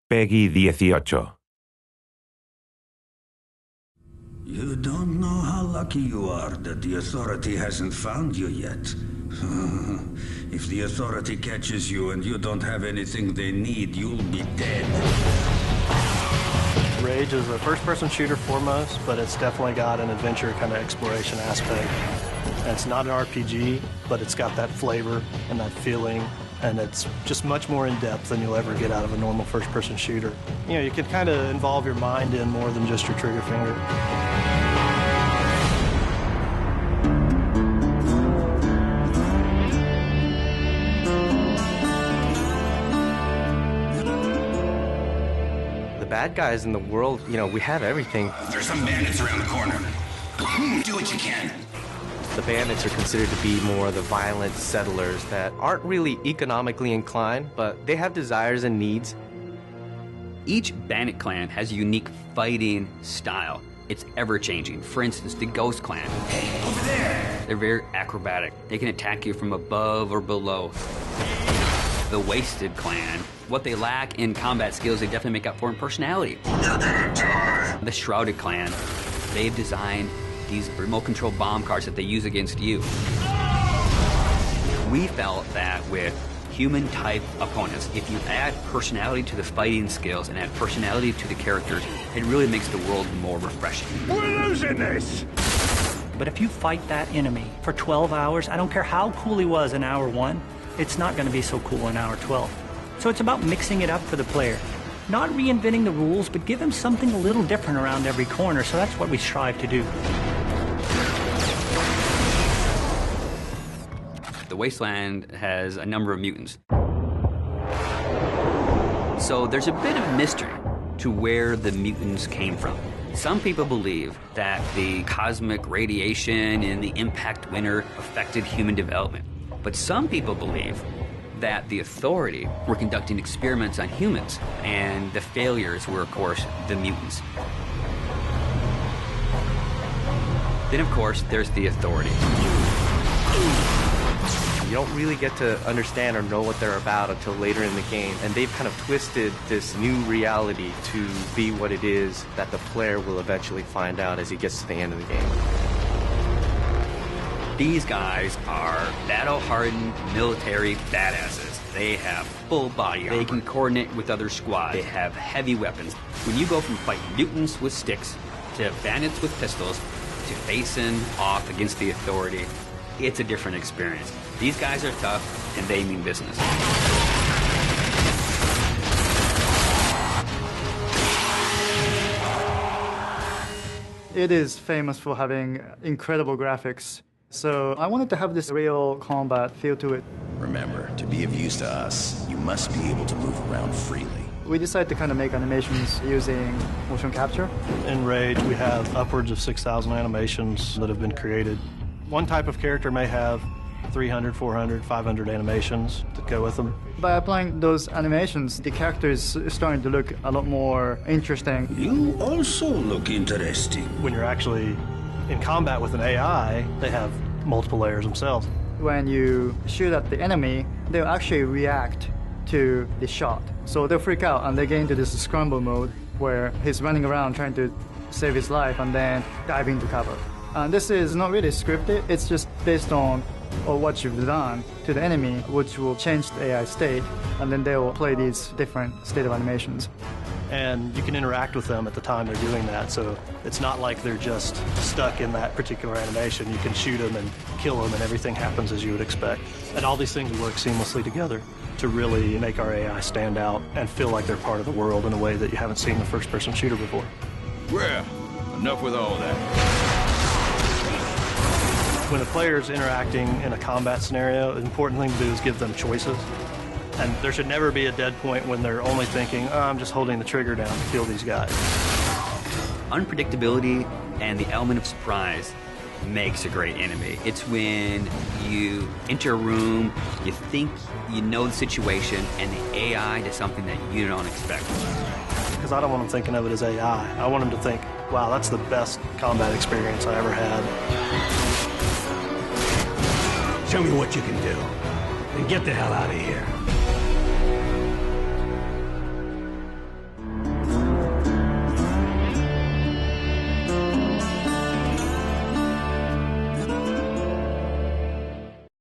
Peggy 18. You don't know how lucky you are that the Authority hasn't found you yet. If the Authority catches you and you don't have anything they need, you'll be dead. Rage is a first-person shooter foremost, but it's definitely got an adventure kind of exploration aspect. And it's not an RPG, but it's got that flavor and that feeling, and it's just much more in-depth than you'll ever get out of a normal first-person shooter. You know, you can kind of involve your mind in more than just your trigger finger. Bad guys in the world, you know, we have everything. There's some bandits around the corner. Do what you can. The bandits are considered to be more the violent settlers that aren't really economically inclined, but they have desires and needs. Each bandit clan has a unique fighting style. It's ever-changing. For instance, the Ghost Clan. Hey, over there! They're very acrobatic. They can attack you from above or below. The Wasted Clan, what they lack in combat skills, they definitely make up for in personality. You're gonna die! The Shrouded Clan, they've designed these remote-control bomb cars that they use against you. We felt that with human-type opponents, if you add personality to the fighting skills and add personality to the characters, it really makes the world more refreshing. We're losing this! But if you fight that enemy for 12 hours, I don't care how cool he was in hour 1, it's not going to be so cool in hour 12. So it's about mixing it up for the player. Not reinventing the rules, but give him something a little different around every corner, so that's what we strive to do. The Wasteland has a number of mutants. So there's a bit of mystery to where the mutants came from. Some people believe that the cosmic radiation in the impact winter affected human development. But some people believe that the Authority were conducting experiments on humans, and the failures were, of course, the mutants. Then, of course, there's the Authority. You don't really get to understand or know what they're about until later in the game, and they've kind of twisted this new reality to be what it is that the player will eventually find out as he gets to the end of the game. These guys are battle-hardened military badasses. They have full body armor. They can coordinate with other squads. They have heavy weapons. When you go from fighting mutants with sticks to bandits with pistols to facing off against the Authority, it's a different experience. These guys are tough, and they mean business. It is famous for having incredible graphics. So I wanted to have this real combat feel to it. Remember, to be of use to us, you must be able to move around freely. We decided to kind of make animations using motion capture. In Rage, we have upwards of 6,000 animations that have been created. One type of character may have 300, 400, 500 animations that go with them. By applying those animations, the character is starting to look a lot more interesting. You also look interesting. When you're actually in combat with an AI, they have multiple layers themselves. When you shoot at the enemy, they'll actually react to the shot. So they'll freak out and they get into this scramble mode where he's running around trying to save his life and then dive into cover. And this is not really scripted, it's just based on what you've done to the enemy, which will change the AI state, and then they will play these different state of animations. And you can interact with them at the time they're doing that, so it's not like they're just stuck in that particular animation. You can shoot them and kill them, and everything happens as you would expect. And all these things work seamlessly together to really make our AI stand out and feel like they're part of the world in a way that you haven't seen in a first-person shooter before. Well, enough with all that. When the player's interacting in a combat scenario, the important thing to do is give them choices. And there should never be a dead point when they're only thinking, oh, I'm just holding the trigger down to kill these guys. Unpredictability and the element of surprise makes a great enemy. It's when you enter a room, you think you know the situation, and the AI does something that you don't expect. Because I don't want them thinking of it as AI. I want them to think, wow, that's the best combat experience I ever had. Show me what you can do. then get the hell out of here.